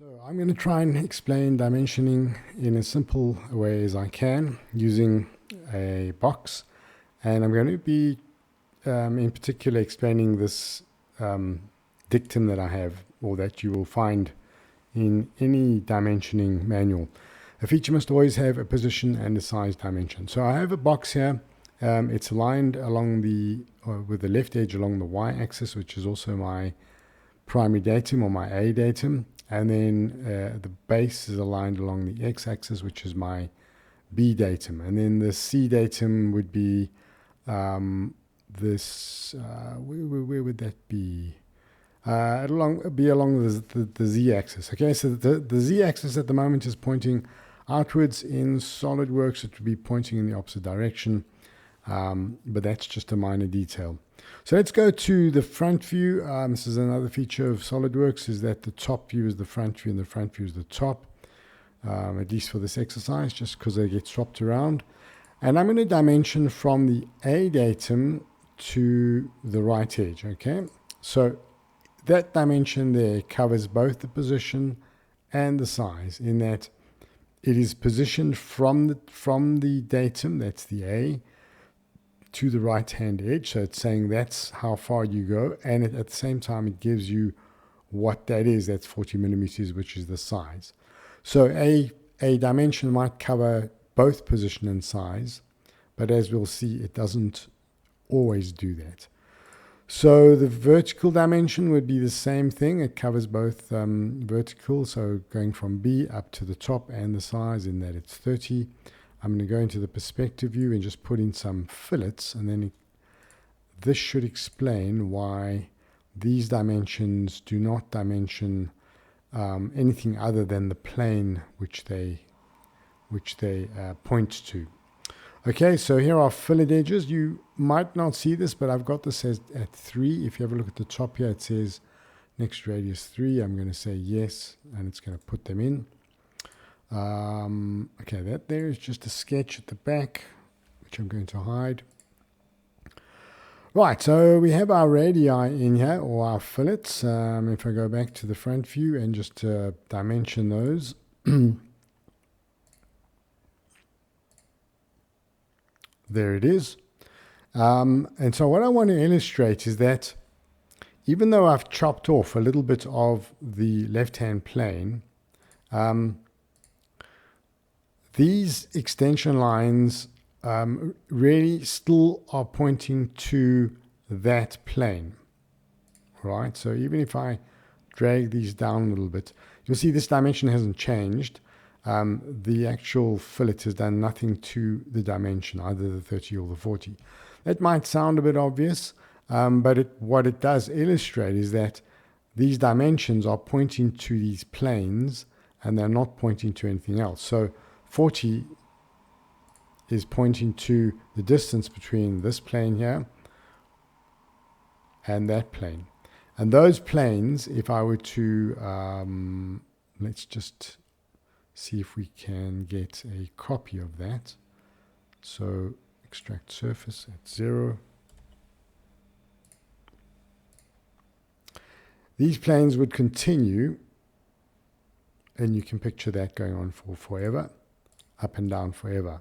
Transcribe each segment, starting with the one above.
So I'm going to try and explain dimensioning in as simple a way as I can using a box, and I'm going to be in particular explaining this dictum that I have, or that you will find in any dimensioning manual. A feature must always have a position and a size dimension. So I have a box here. It's aligned along with the left edge along the y-axis, which is also my primary datum or my A datum, and then the base is aligned along the x-axis, which is my B datum, and then the C datum would be this. Where would that be? It'll be along the z-axis. Okay, so the z-axis at the moment is pointing outwards. In Solidworks, it would be pointing in the opposite direction, but that's just a minor detail. So let's go to the front view. This is another feature of Solidworks, is that the top view is the front view and the front view is the top, at least for this exercise, just because they get swapped around. And I'm going to dimension from the A datum to the right edge, okay? So that dimension there covers both the position and the size, in that it is positioned from the datum, that's the A, to the right hand edge. So it's saying that's how far you go, and at the same time it gives you what that is. That's 40 millimeters, which is the size. So a dimension might cover both position and size, but as we'll see, it doesn't always do that. So the vertical dimension would be the same thing. It covers both vertical, so going from B up to the top, and the size, in that it's 30. I'm going to go into the perspective view and just put in some fillets, and then this should explain why these dimensions do not dimension anything other than the plane which they point to. Okay, so here are fillet edges. You might not see this, but I've got this at 3. If you have a look at the top here, it says next radius 3. I'm going to say yes, and it's going to put them in. Okay, that there is just a sketch at the back, which I'm going to hide. Right, so we have our radii in here, or our fillets. If I go back to the front view and just dimension those. There it is. And so what I want to illustrate is that even though I've chopped off a little bit of the left-hand plane, these extension lines really still are pointing to that plane, right? So even if I drag these down a little bit, you'll see this dimension hasn't changed. The actual fillet has done nothing to the dimension, either the 30 or the 40. That might sound a bit obvious, but what it does illustrate is that these dimensions are pointing to these planes, and they're not pointing to anything else. So 40 is pointing to the distance between this plane here and that plane. And those planes, if I were to, let's just see if we can get a copy of that. So extract surface at 0. These planes would continue, and you can picture that going on for forever. Up and down forever.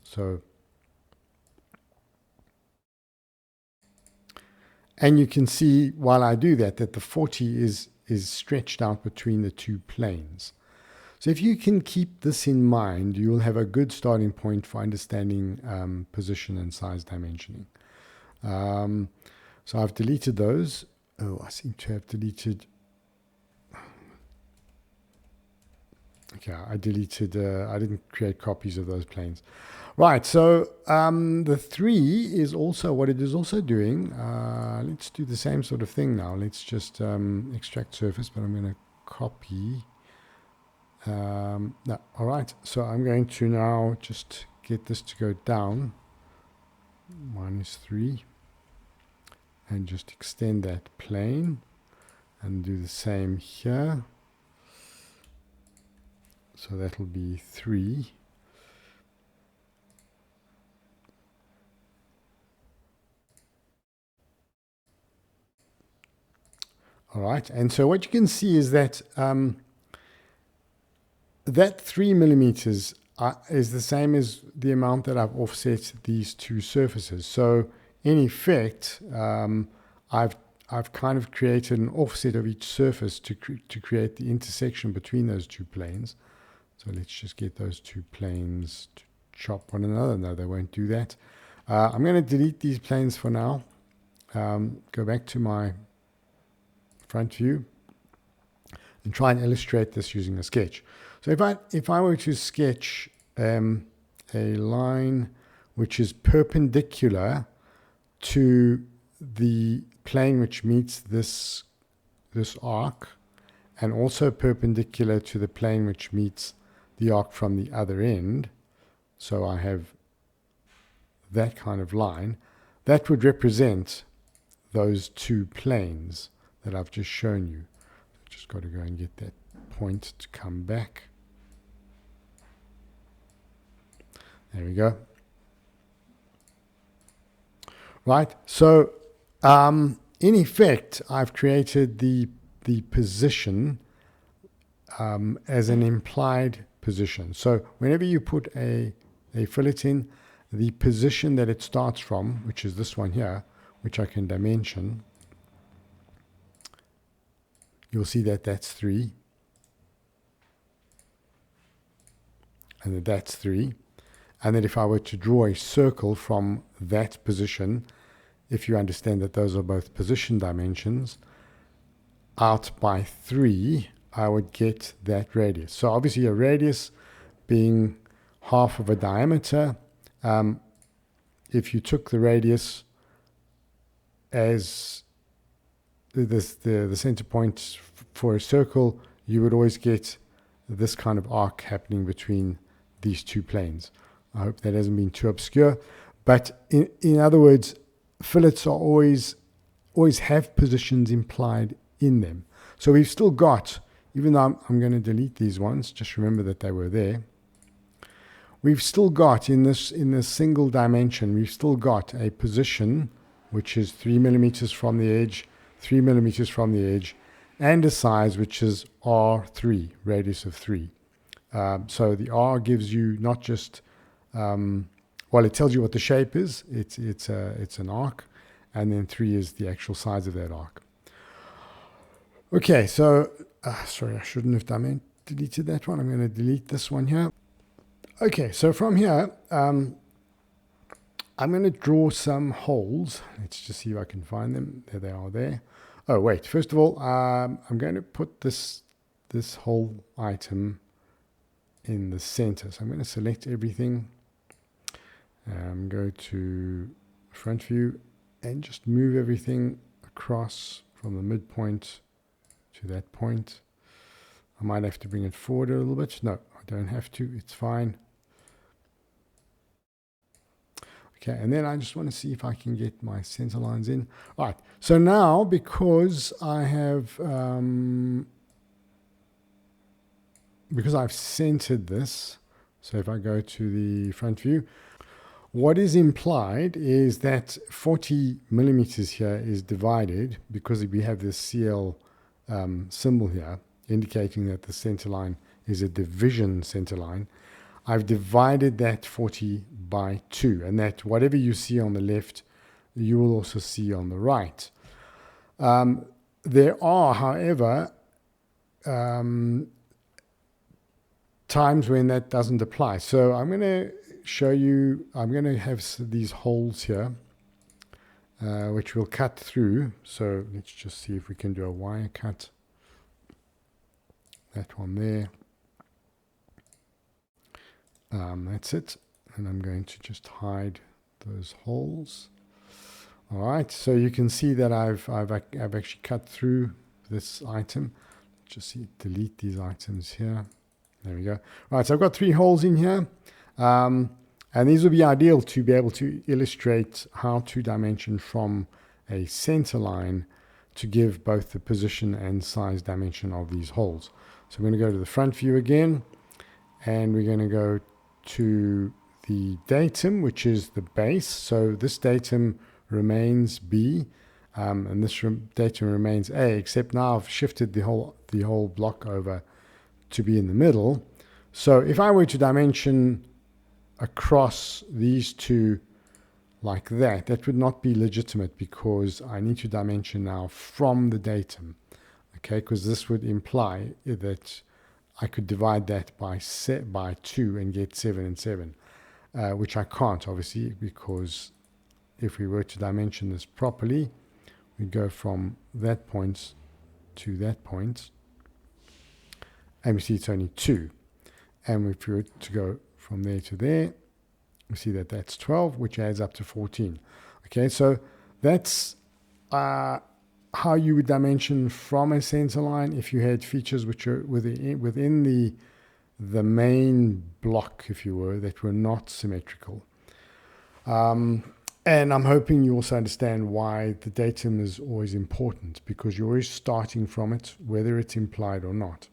So, and you can see while I do that the 40 is stretched out between the two planes. So if you can keep this in mind, you'll have a good starting point for understanding position and size dimensioning. So I've deleted those. Oh, I seem to have deleted. Okay, I deleted, I didn't create copies of those planes. Right, so the 3 is also, what it is also doing, let's do the same sort of thing now. Let's just extract surface, but I'm going to copy. No, all right, so I'm going to now just get this to go down, -3, and just extend that plane, and do the same here. So that'll be 3. All right, and so what you can see is that that 3 millimeters is the same as the amount that I've offset these two surfaces. So in effect, I've kind of created an offset of each surface to create the intersection between those two planes. So let's just get those two planes to chop one another. No, they won't do that. I'm going to delete these planes for now. Go back to my front view and try and illustrate this using a sketch. So if I were to sketch a line which is perpendicular to the plane which meets this arc, and also perpendicular to the plane which meets the arc from the other end, so I have that kind of line, that would represent those two planes that I've just shown you. Just got to go and get that point to come back. There we go. Right, so in effect, I've created the position as an implied position. So whenever you put a fillet in, the position that it starts from, which is this one here, which I can dimension, you'll see that that's 3. And that that's 3. And then if I were to draw a circle from that position, if you understand that those are both position dimensions, out by 3, I would get that radius. So obviously a radius being half of a diameter, if you took the radius as the center point for a circle, you would always get this kind of arc happening between these two planes. I hope that hasn't been too obscure. But in other words, fillets are always have positions implied in them. So we've still got, even though I'm going to delete these ones, just remember that they were there. We've still got in this single dimension, we've still got a position which is 3 millimeters from the edge, 3 millimeters from the edge, and a size which is R3, radius of 3. So the R gives you not just, well, it tells you what the shape is. It's an arc, and then 3 is the actual size of that arc. Okay, so sorry, I shouldn't have deleted that one. I'm going to delete this one here. Okay, so from here, I'm going to draw some holes. Let's just see if I can find them. There they are there. Oh, wait. First of all, I'm going to put this whole item in the center. So I'm going to select everything. Go to front view and just move everything across from the midpoint to that point. I might have to bring it forward a little bit. No, I don't have to. It's fine. Okay, and then I just want to see if I can get my center lines in. All right, so now because I have, because I've centered this, so if I go to the front view, what is implied is that 40 millimeters here is divided, because we have this CL symbol here, indicating that the center line is a division center line. I've divided that 40 by 2, and that whatever you see on the left, you will also see on the right. There are, however, times when that doesn't apply. So I'm going to show you, I'm going to have these holes here, which we'll cut through. So let's just see if we can do a wire cut. That one there. That's it, and I'm going to just hide those holes. All right, so you can see that I've actually cut through this item. Just see, delete these items here. There we go. All right, so I've got 3 holes in here, and these would be ideal to be able to illustrate how to dimension from a center line to give both the position and size dimension of these holes. So I'm going to go to the front view again, and we're going to go to the datum, which is the base. So this datum remains B, and this datum remains A, except now I've shifted the whole block over to be in the middle. So if I were to dimension across these two like that, that would not be legitimate because I need to dimension now from the datum, okay? Because this would imply that I could divide that by 2 and get 7 and 7, which I can't, obviously, because if we were to dimension this properly, we go from that point to that point, and we see it's only 2. And if we were to go from there to there, we see that that's 12, which adds up to 14. Okay, so that's how you would dimension from a center line if you had features which are within the main block, if you were, that were not symmetrical. And I'm hoping you also understand why the datum is always important, because you're always starting from it, whether it's implied or not.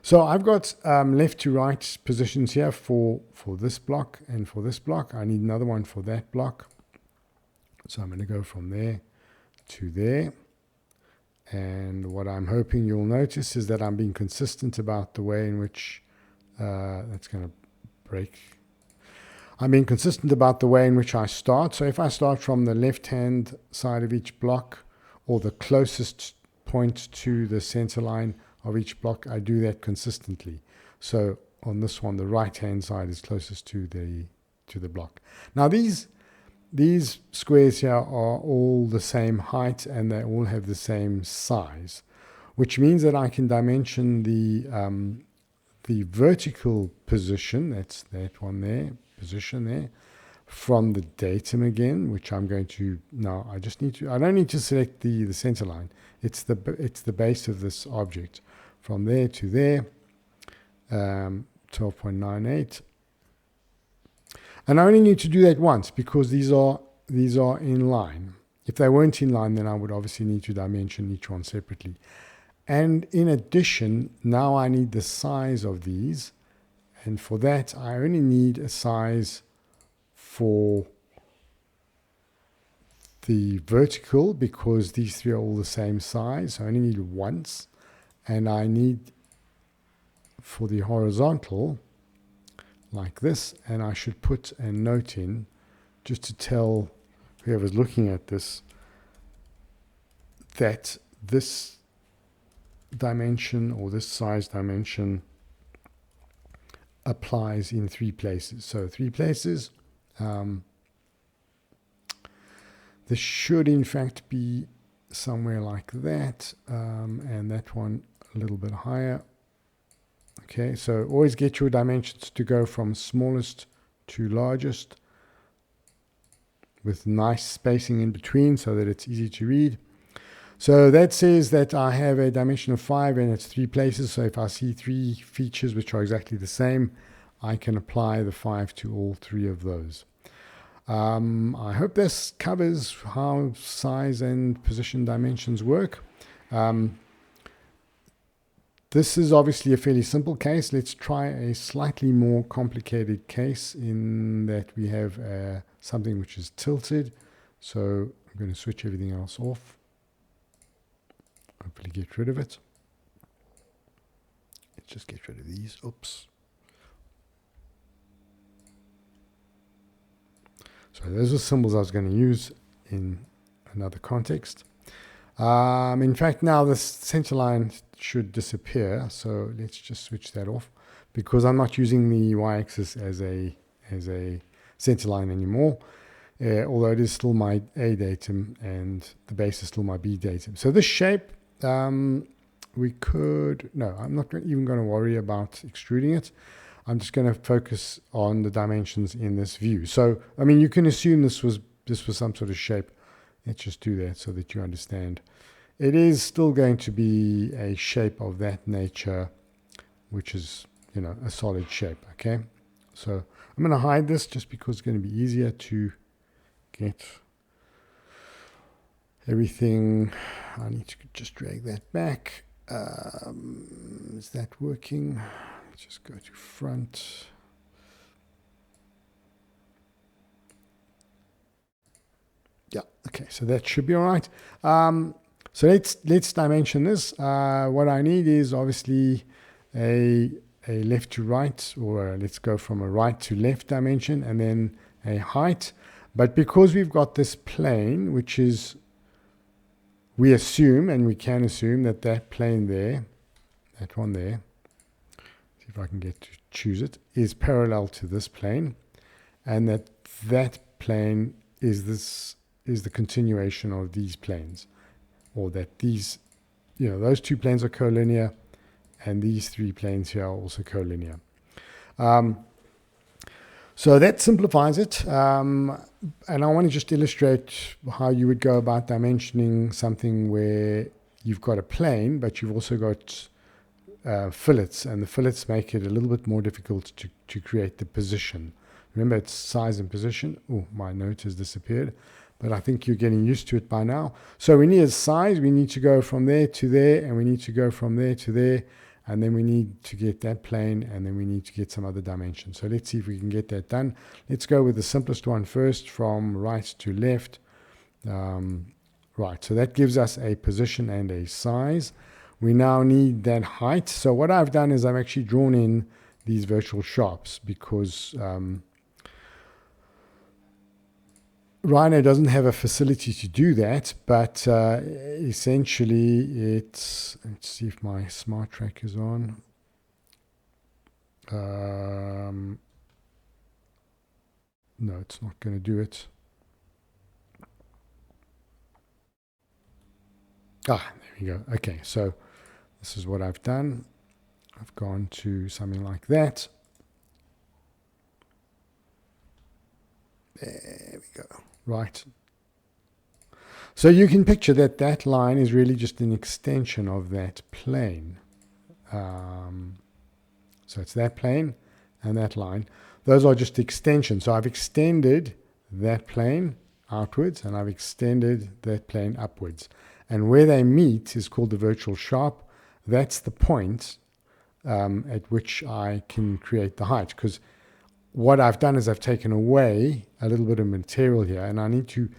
So I've got left to right positions here for this block and for this block. I need another one for that block. So I'm going to go from there to there. And what I'm hoping you'll notice is that I'm being consistent about the way in which that's going to break. I'm being consistent about the way in which I start. So if I start from the left-hand side of each block, or the closest point to the center line of each block, I do that consistently. So on this one, the right-hand side is closest to the block. Now these squares here are all the same height and they all have the same size, which means that I can dimension the vertical position, that's that one there, position there, from the datum again, which I'm going to now. I don't need to select the center line. It's the base of this object, from there to there, 12.98. And I only need to do that once because these are in line. If they weren't in line, then I would obviously need to dimension each one separately. And in addition, now I need the size of these. And for that, I only need a size for the vertical, because these three are all the same size. So I only need once. And I need for the horizontal like this, and I should put a note in just to tell whoever's looking at this that this dimension, or this size dimension, applies in 3 places. So 3 places. This should in fact be somewhere like that, and that one a little bit higher. Okay, so always get your dimensions to go from smallest to largest with nice spacing in between so that it's easy to read. So that says that I have a dimension of 5 and it's 3 places. So if I see 3 features which are exactly the same, I can apply the 5 to all 3 of those. I hope this covers how size and position dimensions work. This is obviously a fairly simple case. Let's try a slightly more complicated case in that we have something which is tilted. So I'm going to switch everything else off. Hopefully get rid of it. Let's just get rid of these. Oops. So those are symbols I was going to use in another context. In fact, now the center line should disappear. So let's just switch that off, because I'm not using the y-axis as a center line anymore. Although it is still my A datum and the base is still my B datum. So this shape, we could, no, I'm not even going to worry about extruding it. I'm just going to focus on the dimensions in this view. So, I mean, you can assume this was some sort of shape. Let's just do that so that you understand. It is still going to be a shape of that nature, which is, you know, a solid shape, okay? So I'm going to hide this just because it's going to be easier to get everything. I need to just drag that back. Is that working? Let's just go to front. Yeah, okay, so that should be all right. So let's dimension this. What I need is obviously a a left to right, or let's go from a right to left dimension, and then a height. But because we've got this plane, which is, we assume, and we can assume that that plane there, that one there, see if I can get to choose it, is parallel to this plane, and that that plane is the continuation of these planes, or that these, those two planes are collinear, and these three planes here are also collinear. So that simplifies it, and I want to just illustrate how you would go about dimensioning something where you've got a plane, but you've also got fillets, and the fillets make it a little bit more difficult to create the position. Remember, it's size and position. Oh, my note has disappeared, but I think you're getting used to it by now. So we need a size. We need to go from there to there, and we need to go from there to there, and then we need to get that plane, and then we need to get some other dimension. So let's see if we can get that done. Let's go with the simplest one first, from right to left. Right, so that gives us a position and a size. We now need that height. So what I've done is I've actually drawn in these virtual sharps, because Rhino doesn't have a facility to do that, but essentially let's see if my smart track is on. No, it's not going to do it. There we go. Okay, so this is what I've done. I've gone to something like that. There we go. Right. So you can picture that that line is really just an extension of that plane. So it's that plane and that line. Those are just extensions. So I've extended that plane outwards, and I've extended that plane upwards. And where they meet is called the virtual sharp. That's the point at which I can create the height, because what I've done is I've taken away a little bit of material here, and I need to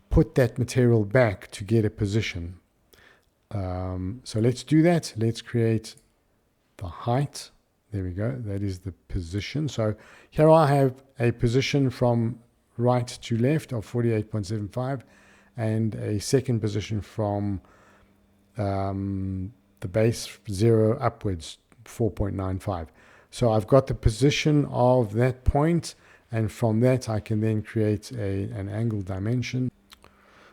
put that material back to get a position. So let's do that. Let's create the height. There we go. That is the position. So here I have a position from right to left of 48.75, and a second position from the base 0 upwards, 4.95. So I've got the position of that point, and from that I can then create an angle dimension.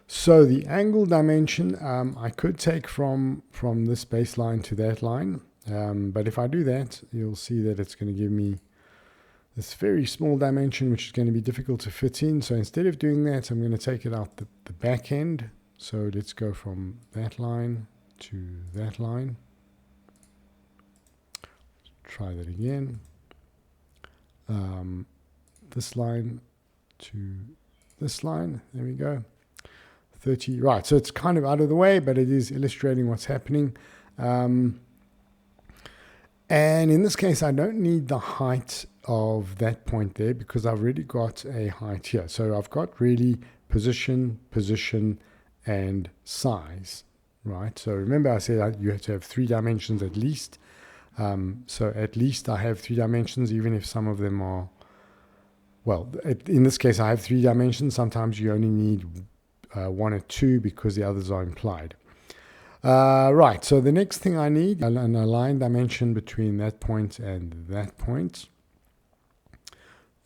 So the angle dimension I could take from this baseline to that line, but if I do that, you'll see that it's going to give me this very small dimension, which is going to be difficult to fit in. So instead of doing that, I'm going to take it out the back end. So let's go from that line to that line. Try that again. This line to this line. There we go. 30. Right. So it's kind of out of the way, but it is illustrating what's happening. And in this case, I don't need the height of that point there, because I've already got a height here. So I've got really position, and size, right? So remember I said you have to have 3 dimensions at least. So at least I have 3 dimensions, even if some of them are, well, in this case I have 3 dimensions. Sometimes you only need 1 or 2 because the others are implied. Right, so the next thing I need, an aligned dimension between that point and that point.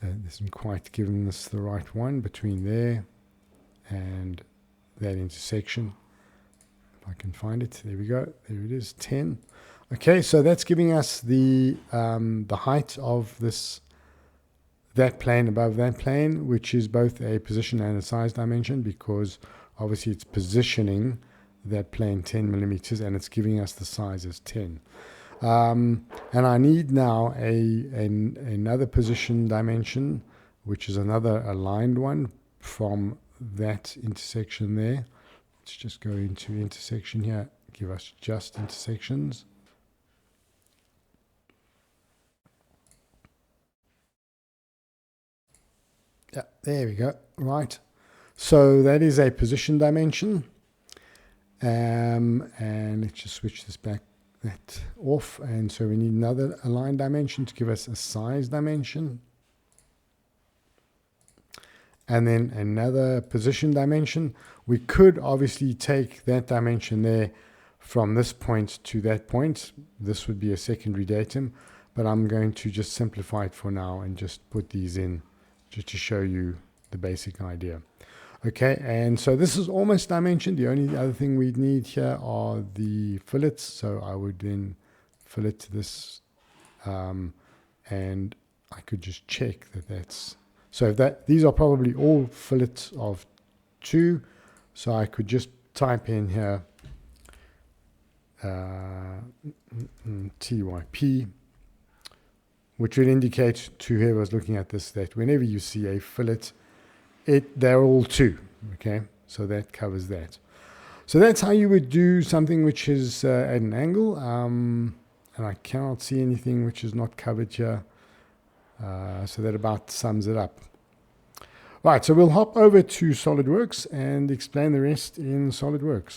This isn't quite giving us the right one, between there and that intersection. If I can find it, there we go, there it is, 10. Okay, so that's giving us the height of that plane above that plane, which is both a position and a size dimension, because obviously it's positioning that plane 10 millimeters, and it's giving us the size as 10. And I need now another position dimension, which is another aligned one from that intersection there. Let's just go into intersection here, give us just intersections. Yeah, there we go. Right. So that is a position dimension. And let's just switch this back that off, and so we need another align dimension to give us a size dimension, and then another position dimension. We could obviously take that dimension there from this point to that point. This would be a secondary datum, but I'm going to just simplify it for now and just put these in just to show you the basic idea. Okay, and so this is almost dimensioned. The only other thing we need here are the fillets. So I would then fillet this, and I could just check that that's, so that these are probably all fillets of 2. So I could just type in here TYP, which would indicate to whoever's looking at this that whenever you see a fillet, they're all 2. Okay, so that covers that. So that's how you would do something which is at an angle, and I cannot see anything which is not covered here, so that about sums it up. Right, so we'll hop over to SolidWorks and explain the rest in SolidWorks.